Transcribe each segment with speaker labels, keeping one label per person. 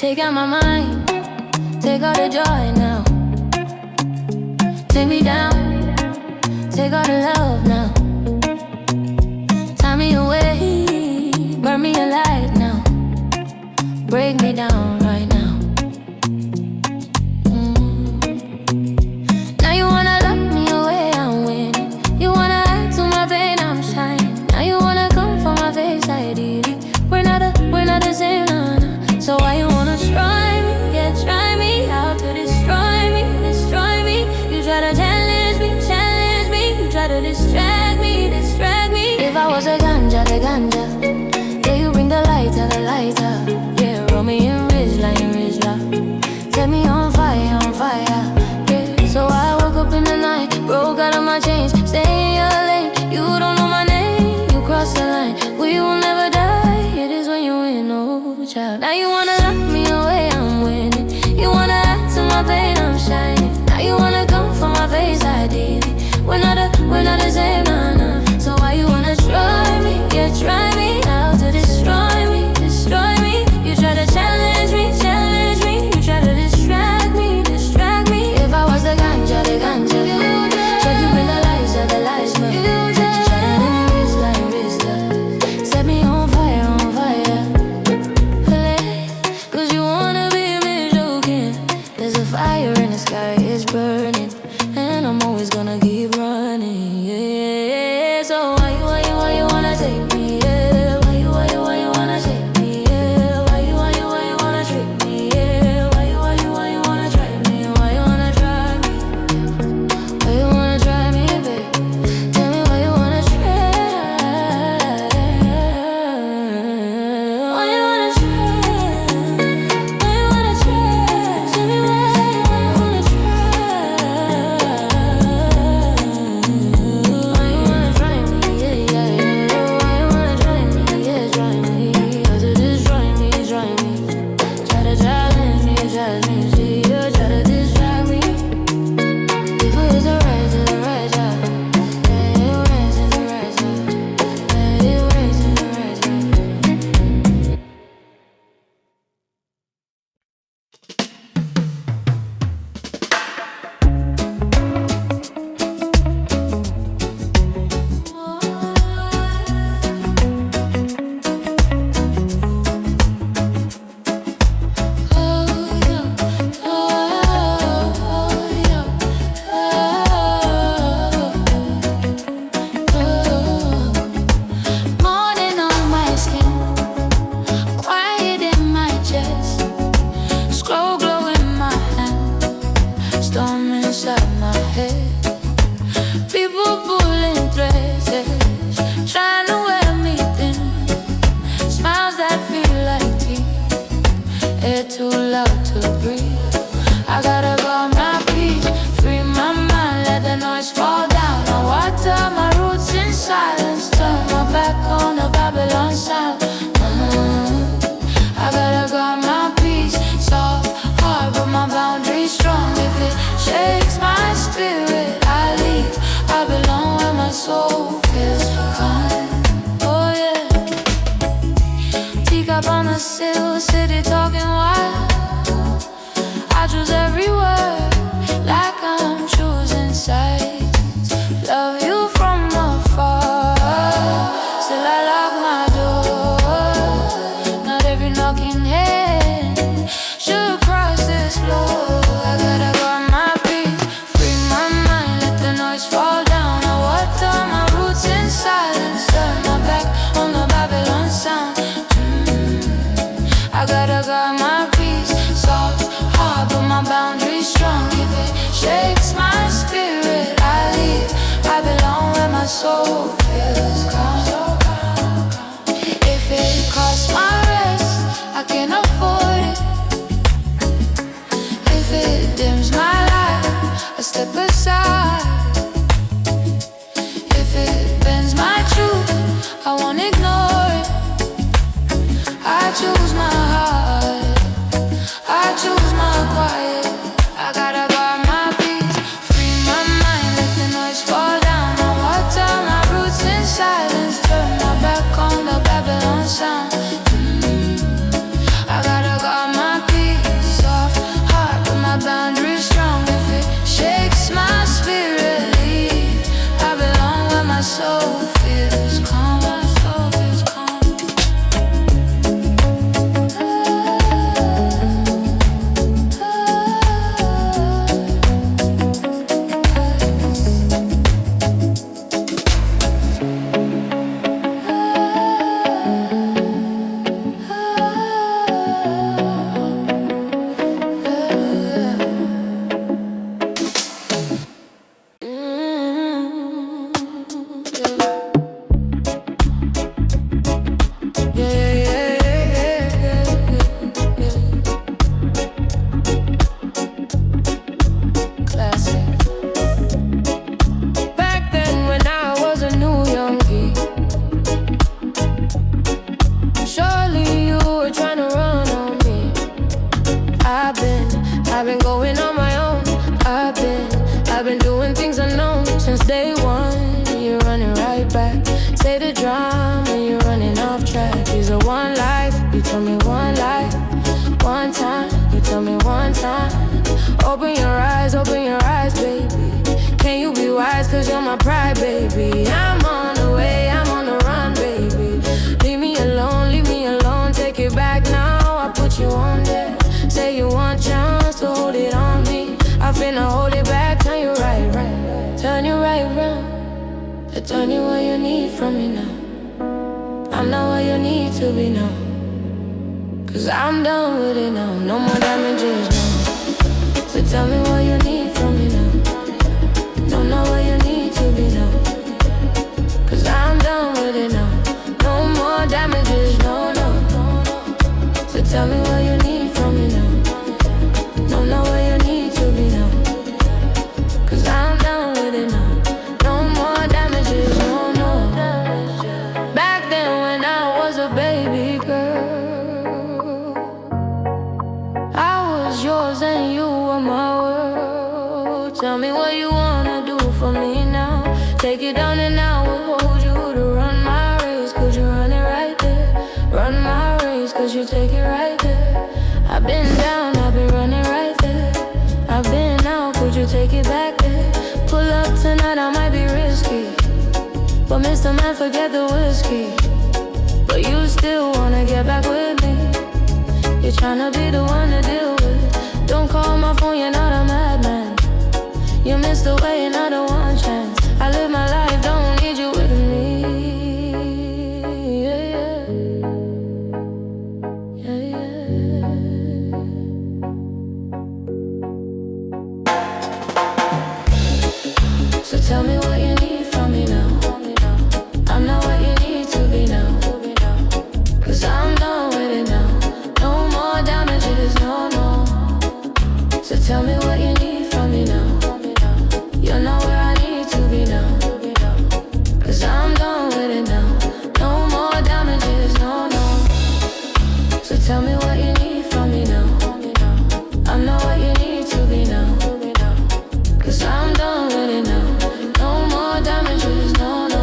Speaker 1: Take out my mind, take all the joy now. Take me down, take all the love now. Tie me away, burn me alive now. Break me down right now. Now you wanna lock me away, I'm winning. You wanna add to my pain, I'm shining. Now you wanna come for my face, I did it. We're not the same, nah, nah. So why you wanna try me? Yeah, try me out to destroy me, destroy me. You try to challenge me, you try to distract me, distract me. If I was a ganja, the ganja, yeah, you bring the lighter, the lighter. Yeah, roll me in ridgeline, ridgeline. Set me on fire, yeah. So I woke up in the night, broke out of my chains. Stay in your lane, you don't know my name. You cross the line, we will never die. It is when you win, oh child. Now you wanna lock me away, I'm winning. You wanna add to my pain, I'm shining. Now you wanna come for my face, I did it. We're not the same, nah, nah. So why you wanna try me? Yeah, try me out to destroy me, destroy me. You try to challenge me, you try to distract me, distract me. If I was the ganja, try to bring the lies, the lies, man. Try to let me wrist like. Set me on fire, cause you wanna be me joking. There's a fire in the sky, it's burning, and I'm always gonna keep running, yeah. So why you wanna take me, yeah? Why you wanna take me, yeah? Why you wanna trick me, yeah? Why you wanna try me? Why you wanna try me? Why you wanna try me, babe? Tell me why you wanna try. Why you wanna try? Why you wanna try? Tell me why you wanna try. Why you wanna try me, yeah, yeah, yeah. Why you wanna try me, yeah, try me. After this, try me. Try to challenge me, see you try to distract me. If it was the right job, yeah, you rise to the right job. Yeah, you rise to the right job. Morning on my skin, quiet in my chest, scroll glow in my hand, storm inside my head. People pulling threads, trying to wear me thin. Smiles that feel like tea, air too loud to breathe. I gotta guard my peace, free my mind, let the noise fall down. I water my roots in silence, turn my back on the Babylon sound. I gotta guard my peace, soft heart, but my boundaries strong. If it shakes my spirit, I leave. I belong where my soul feels calm. Oh yeah. Teacup on the sill, city talking wild. I choose every word like I'm choosing sides. Love you from afar, still I lock my door. Not every knocking head should cross this floor. I gotta guard my peace, free my mind, let the noise fall down. I water my roots in silence, turn my back on the Babylon sound. I gotta guard my peace, soft heart, but my boundaries strong. If it shakes my spirit, I leave. I belong where my soul feels calm. If it costs my rest, I can afford it. If it dims my light, I step aside. If it bends my truth, I won't ignore it. I choose my heart, I choose my quiet. I gotta guard my peace, free my mind, let the noise fall down. I water my roots inside. drum when you're running off track. Is a one life, you told me one life. One time, you told me one time. Open your eyes, baby. Can you be wise, cause you're my pride, baby. I'm on the way, I'm on the run, baby. Leave me alone, take it back now. I put you on there. Say you want chance to hold it on me. I finna hold it back, turn you right round. Turn you right round. I turn you what you need from me now. I'm not what you need to be now. Cause I'm done with it now. No more damages now. So tell me what you need from me now. Don't know what you need to be now. Cause I'm done with it now. No more damages, no, no. So tell me what you need from me now. Don't know what you need to be now. Cause I'm done with it now. No more damages, no, no. Back then when I was a baby girl, I was yours and you were my world. Tell me what you wanna do for me now. Take it down and I will hold you to run my race. Could you run it right there? Run my race, cause you take it right there. I've been down, I've been running right there. I've been out, could you take it back there? Pull up tonight, I might be risky, but Mr. Man, forget the whiskey. But you still wanna get back with me. You're tryna be the one to deal with. Don't call my phone, you're not a madman. You missed the way, another one chance. I live my life, don't need you with me. Yeah, yeah. Yeah, yeah. So tell me what you need from me now. I'm not what you need to be now. Cause I'm done with it now. No more damages, no, no. So tell me what you need from me now. You're not where I need to be now. Cause I'm done with it now. No more damages, no, no. So tell me what you need from me now. I'm not what you need to be now. Cause I'm done with it now. No more damages, no, no.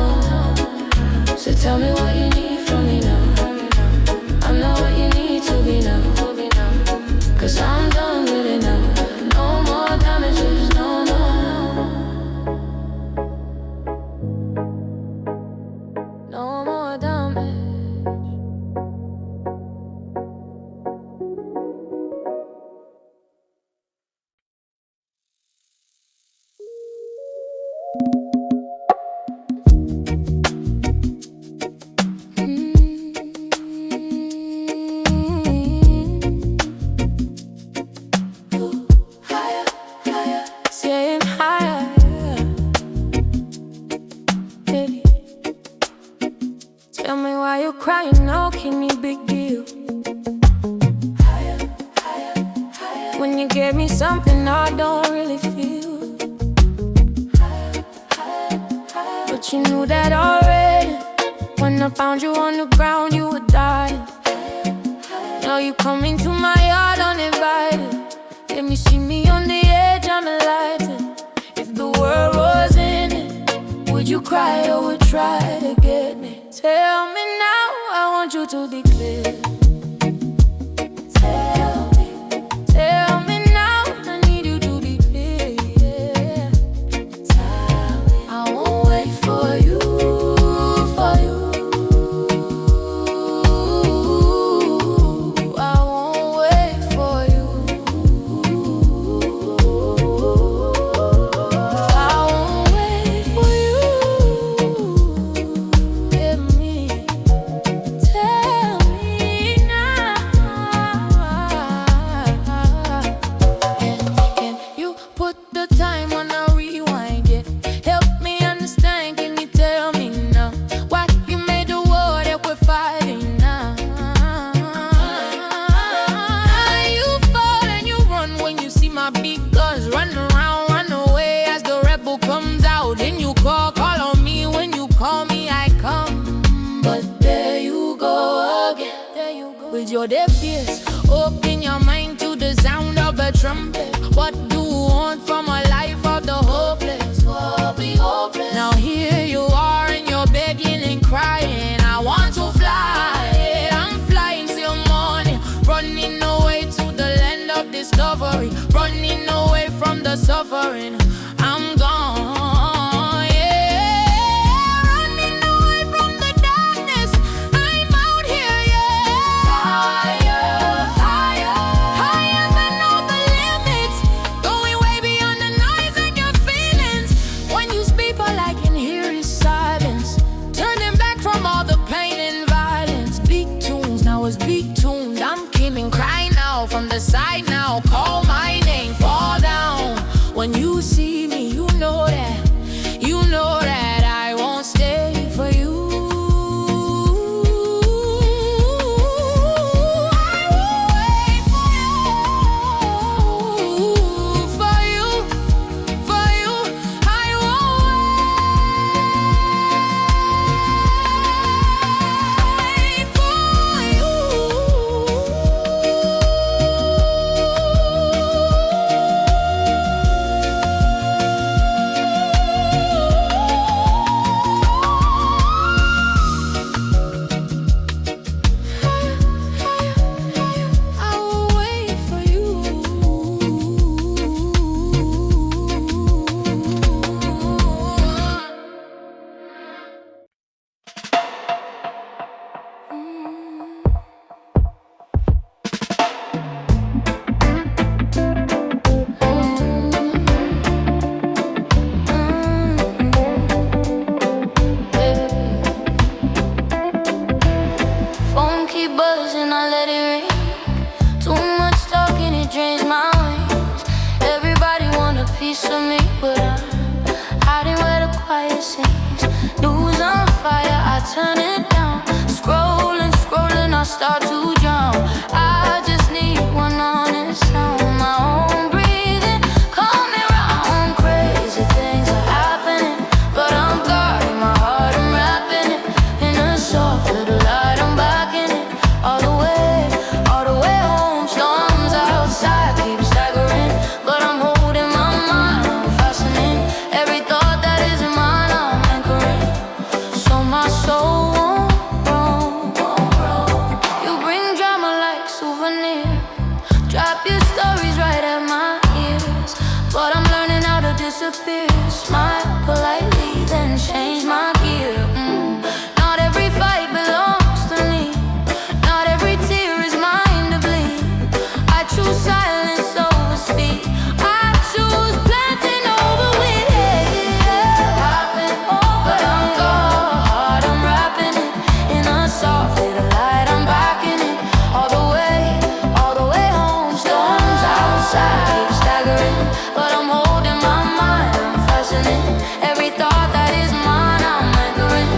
Speaker 1: So tell me what you need from me now. I'm not what you need to be now. Cause I'm done with it now. No more damages, no, no. No more damage. Higher, higher, saying higher. Baby, tell me why you crying now, give me big deal. Higher, higher, higher. When you gave me something I don't really feel. Higher, higher, higher. But you knew that already. When I found you on the ground, you were dying. Now you come into my yard uninvited. Let me see me on the edge, I'm enlightened. If the world was in it, would you cry or would try to get me? Tell me now, I want you to declare. Tell me now, I need you to be clear. Yeah. Tell me, I won't wait for you, for you. I won't wait for you. I won't wait for you. Give me, tell me now. Can you put the time on a rewind? Yeah, help me understand. Can you tell me now why you made the war that we're fighting now? You fall and you run when you see my big guns. Run around, run away as the rebel comes out. Then you call on me. When you call me, I come. But there you go again. There you go. With your deaf ears, open your mind to the sound of a trumpet. What do you want from a life of the hopeless? We'll be hopeless. Now here you are and you're begging and crying. hiding where the quiet sings. News on fire, I turn it down. Scrolling, scrolling, I start to drown. I just need one honest sound. My own breathing, calm me round. Crazy things are happening, but I'm guarding my heart, I'm wrapping it in a soft little light, I'm backing it all the way home. Storms outside keep staggering, but I'm holding my mind, I'm fastening every thought that is mine, I'm anchoring, so my soul won't roam. You bring drama like souvenir, drop your stories right at my ears, but I'm learning how to disappear. Smile politely, then change my gear. Not every fight belongs to me, not every tear is mine to bleed. I choose silence over speed, I choose planting over weed. But I'm gone, I'm wrapping it in a soft little light, I'm backing it all the way home. Storms outside keep staggering, but I'm holding my mind, I'm fastening every thought that is mine, I'm anchoring,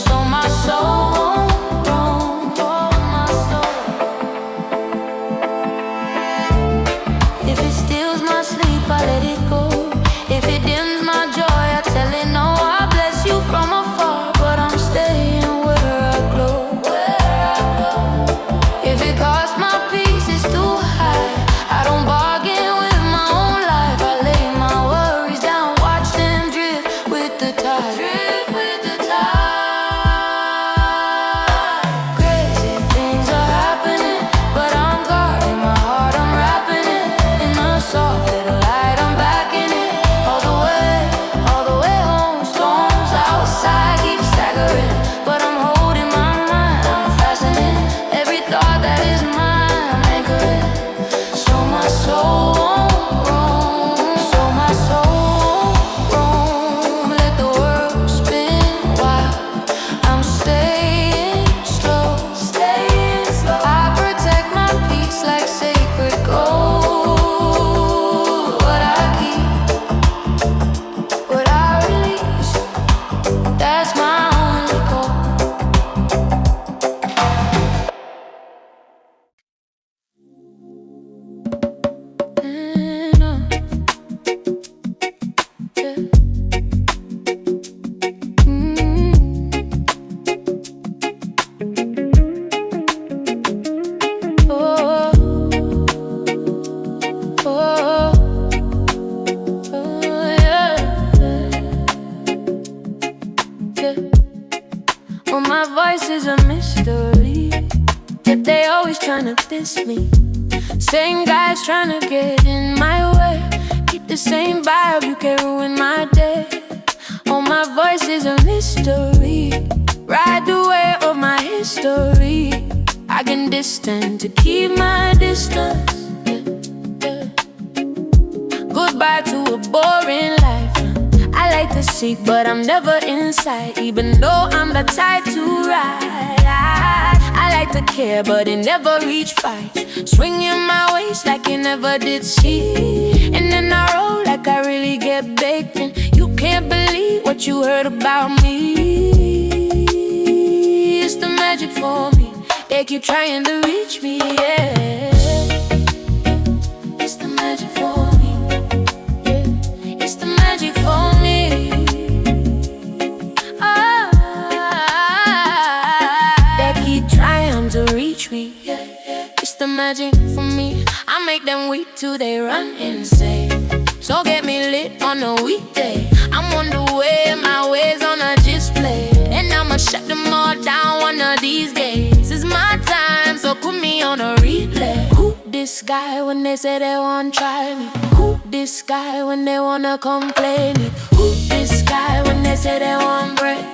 Speaker 1: so my soul won't roam. My soul, if it steals my sleep, I let it go. If it dims my joy, I tell it no. I bless you from afar, but I'm staying where I glow. If it costs my peace, it's too high, I don't bargain with my own life. I lay my worries down, watch them drift with the tide. Crazy things are happening, but I'm guarding my heart, I'm wrapping it in a soft little light, I'm backing it all the way home. Storms outside keep staggering, but I'm holding my mind, I'm fastening every thought that is mine, I'm anchoring, so my soul won't roam. So my soul won't roam. Let the world spin wild, I'm staying slow. I protect my peace like sacred gold. What I keep, what I release, that's my only goal. Well, my voice is a mystery, yet they always tryna diss me. Same guys tryna get in my way, keep the same vibe, you can't ruin my day. Oh, my voice is a mystery, ride the wave of my history. I can distance to keep my distance. Goodbye to a boring life. I like to seek, but I'm never inside, even though I'm the type to ride. I like to care, but it never reach fight. Swinging my waist like you never did see, and then I roll like I really get baked in. You can't believe what you heard about me. It's the magic for me, they keep trying to reach me, yeah. It's the magic for me, yeah. It's the magic for me. They keep trying to reach me, yeah. It's the magic for me. I make them weak till they run insane. So get me lit on a weekday. I'm on the way, my ways on a display, and I'ma shut them all down one of these days. It's my time, so put me on a replay. Who this guy when they say they won't try me? Who this guy when they wanna complain me? Who this guy when they say they won't break?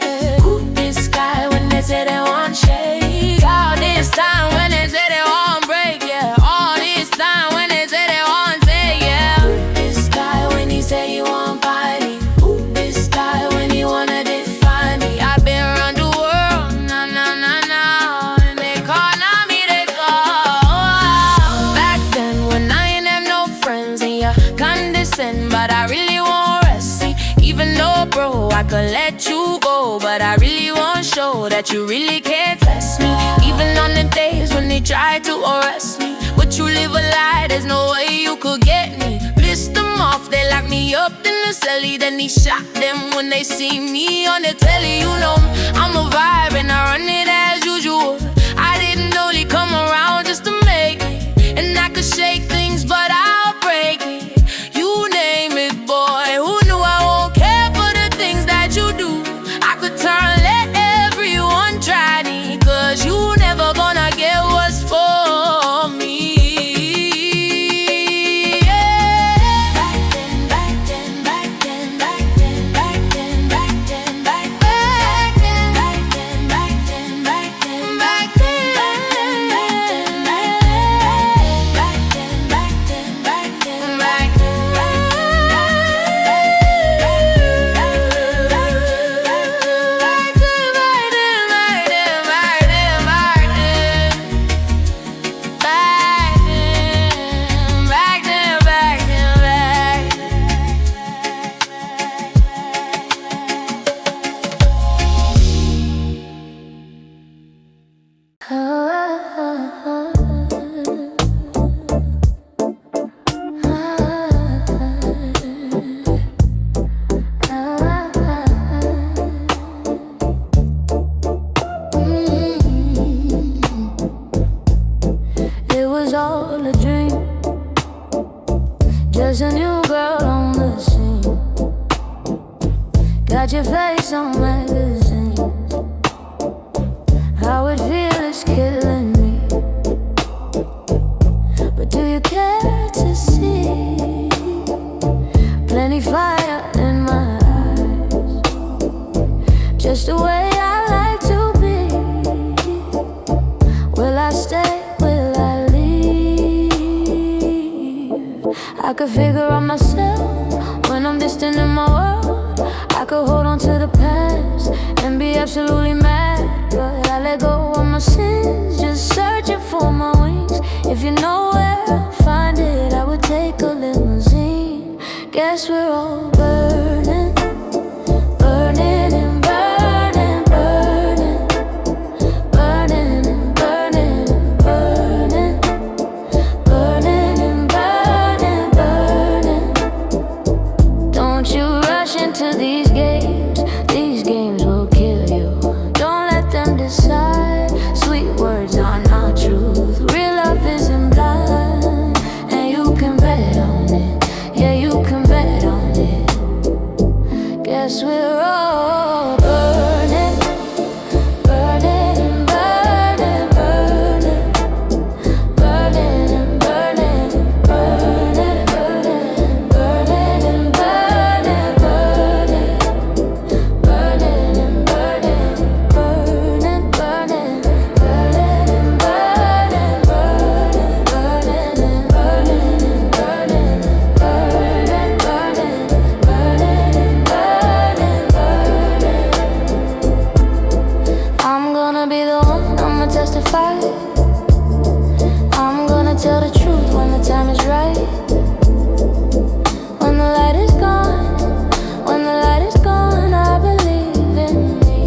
Speaker 1: Who this guy when they say they won't shake? All this time when they say they won't break, yeah. All this time when they say they won't say, yeah. Who this guy when he say he won't buy me? Who this guy when he wanna define me? I've been around the world, nah, nah, nah, nah, and they call on me, they call. Back then when I ain't have no friends and you condescend, but I really won't rest. See, even though control. I could let you go, but I really won't show that you really can't test me. Even on the days when they try to arrest me, but you live a lie, there's no way you could get me. Pissed them off, they locked me up in the celly, then he shot them when they see me on the telly. You know I'm a vibe and I run it as usual. I didn't only come around just to make me, and I could shake things, but I'll break it. You name it, boy. Who knew I won't care for the things that you do? I could turn, let everyone try me, 'cause you never gonna get what's for me. Just a new girl on the scene. Got your face on magazines. How it feels is killing me. But do you care to see? Plenty fire in my eyes. Just the way I like to be. Will I stay? Will I leave? I could figure out myself when I'm distant in my world. I could hold on to the past and be absolutely mad, but I let go of my sins, just searching for my wings. If you know where I'll find it, I would take a limousine. Guess we're all burning, burning and burning, burning, burning and burning and burning, burning and burning, burning. Don't you rush into these games will kill you. Don't let them decide. Sweet words are not truth. Real love isn't blind, and you can bet on it. Yeah, you can bet on it. Guess we're all burning, burning and burning, burning, burning and burning, burning, burning, burning and burning, burning, burning and burning, burning, burning, burning and burning, burning, burning and burning, burning, burning, burning, burning, burning. I'm gonna be the one, I'ma testify. I'm gonna tell the truth when the time is right. When the light is gone, when the light is gone, I believe in me.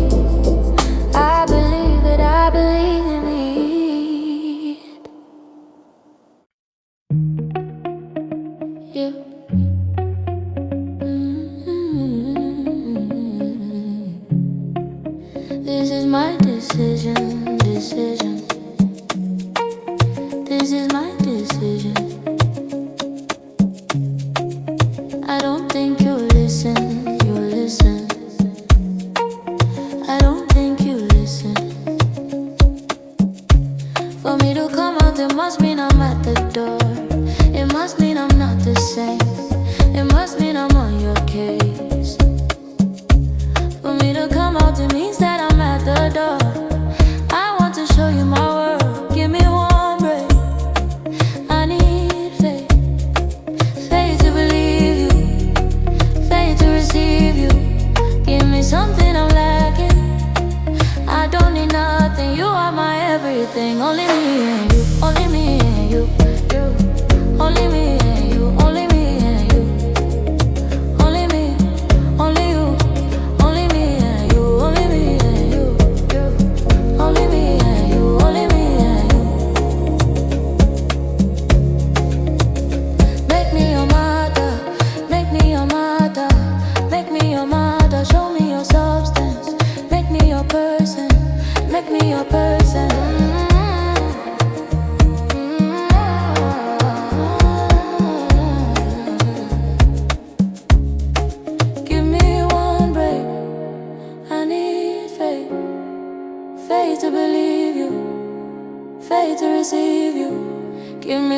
Speaker 1: I believe it, I believe in it. Yeah. This is my decision, decision. This is my decision. I don't think you listen, you listen. I don't think you listen. For me to come out, it must mean I'm at the door. It must mean I'm not the same. It must mean I'm on your case. For me to come out, it means that I'm at the door. I want to show you my world. Give me one break. I need faith, faith to believe you, faith to receive you. Give me something I'm lacking. I don't need nothing. You are my everything. Only me and you. Only me and you. You. Only me and you. Only me and you. Only me. Only you.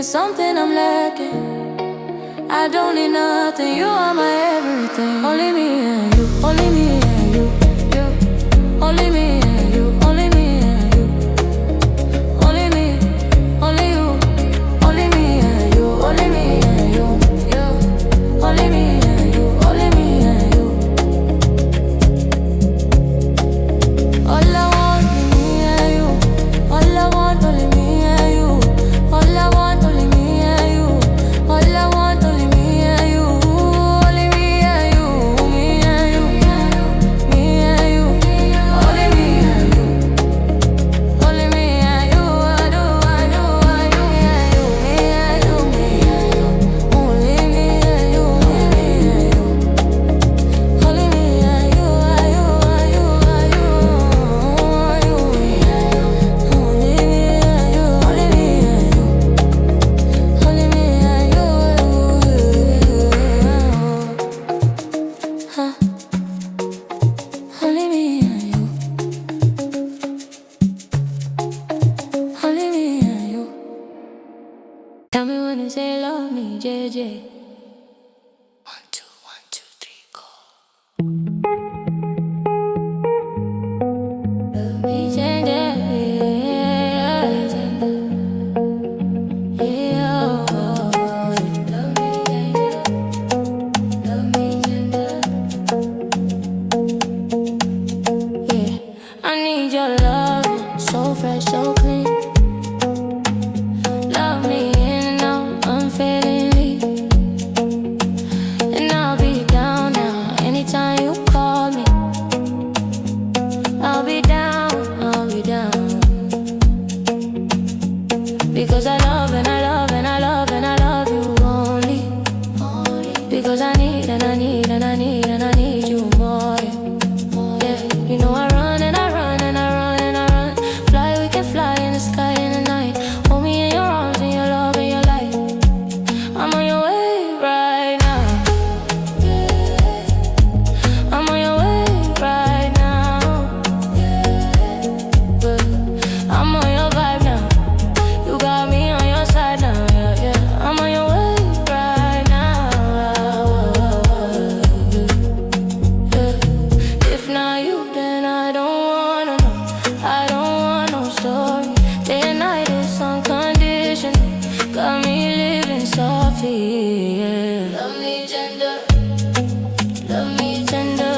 Speaker 1: there's something I'm lacking. I don't need nothing, you are my everything. Only me and you, only me and you, you. Only me and you, only me and you. Only me, only you. Only me and you, only me and you, you. Only me and you, only me and you. All I want is me and you. All I want, only me and you. All I want, only me and you. All I want, only me and you. Only me and you, me and you, me and you. Only me and you. Only me and you. I do, me and you, me and you, me and you. Only me and you, me and you. Only me and you, you, you, you, you, me and you. Only me and you, only me and you. Only me and you. Huh. Only me and you. Only me and you. Tell me when you say love me, Jeje. 1, 2, 1, 2, 3, go. Love me, Jeje. Yeah. Love me, Jeje. Love me, Jeje. Yeah. I need your love, so fresh, so clean. Love me in and out, unfailingly. And I'll be down now, anytime you call me. I'll be down, I'll be down. Because I love and I love and I love and I love you only. Because I need and I need and I need and I need you more. Yeah, you know I run and I run and I run and I run. Fly, we can fly in the sky in the night. Hold me in your arms and your love and your light. I'm on your way right now. Yeah. I'm on your way right now. Yeah. I'm on your vibe now. You got me on your side now. Yeah, yeah. I'm on your way right now. Yeah. If not you, then I don't wanna know. I don't want no story. Day and night is unconditional. Got me living softly. Yeah. Love me tender. Love me tender.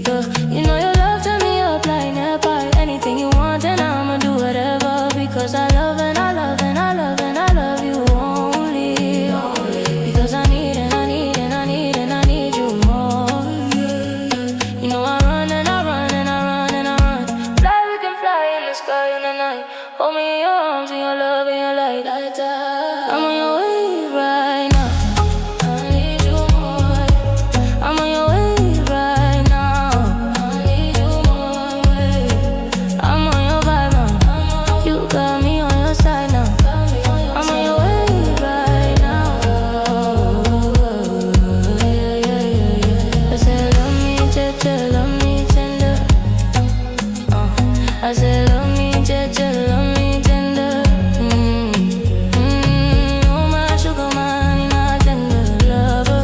Speaker 1: Yeah. You know your love turn me up like never. Anything you want, and I'ma do whatever. Because I love and I love and I love and I love you only. Because I need and I need and I need and I need you more. You know I run and I run and I run and I run. Fly, we can fly in the sky in the night. Hold me in your arms and your love and your light. Like that. I'm on your way right now. I need you more. I'm on your way right now. I need you more. I'm on your vibe now. You got me on your side now. I'm on your way right now. Yeah, yeah, yeah, yeah. I said love me, Jeje, love me tender. I said love me, Jeje, love me tender. You're my sugar, my honey, my tender lover.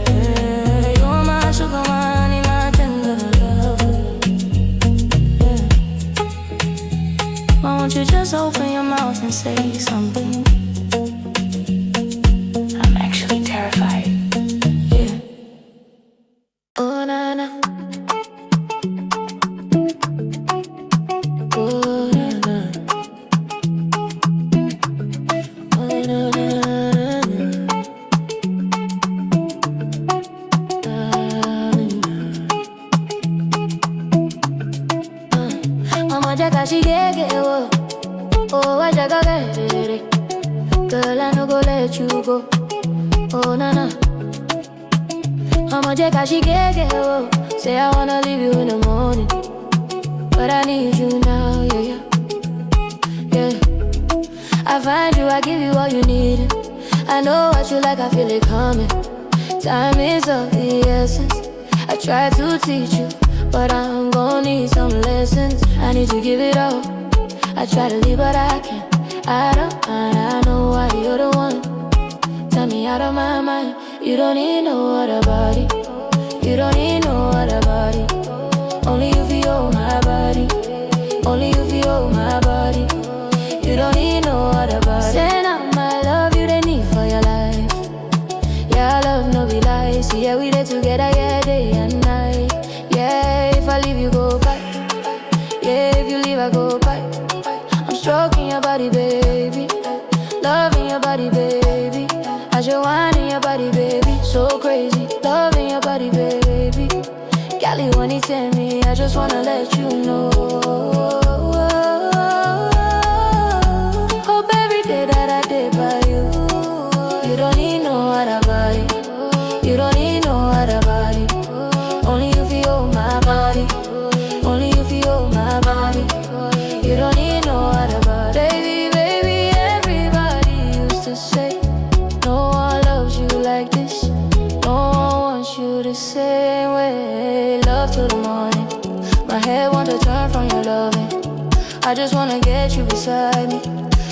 Speaker 1: Yeah, you're my sugar, my honey, my tender lover. Yeah. Why won't you just open your mouth and say something? I'm actually terrified. Yeah. Oh, na na. Oh, na na. Oh, na na na. I'ma jaga she get oh. Oh, I jaga get it. Girl, I no go let you go. Oh, na na. I'ma jaga she get oh. Say I wanna leave you in the morning, but I need you now, yeah, yeah. Yeah. I find you, I give you all you need. I know what you like, I feel it coming. Time is of the essence. I try to teach you, but I'm gonna need some lessons. I need to give it all. I try to leave, but I can't. I don't mind, I know why you're the one. Tell me out of my mind. You don't need no other body. You don't need no other body. Only you feel my body. Only you feel my body. You don't need no other body. Send out my love, you the need for your life. Yeah, love no be lies. Yeah, we there together, yeah, day and night. Yeah, if I leave you go back. Yeah, if you leave I go back. I'm stroking your body, baby. Loving your body, baby. As you're whining your body, baby. So crazy, loving your body, baby. Gally when he tell me, I just wanna let you know. Hope every day that I did by you. You don't need no other body. You don't need no other body. Only you feel my body. Only you feel my body. You don't need no other body. Baby, baby, everybody used to say no one loves you like this. No one wants you the same way. Love till the morning. My head wants to turn from your loving. I just wanna get you beside me.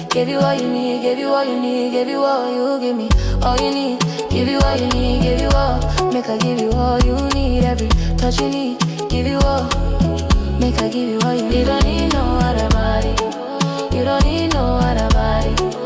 Speaker 1: Give you all you need, give you all you need, give you all you give me, all you need. Give you all you need, give you all. Make I give you all you need, every touch you need. Give you all, make I give you all you need. You don't need no other body. You don't need no other body.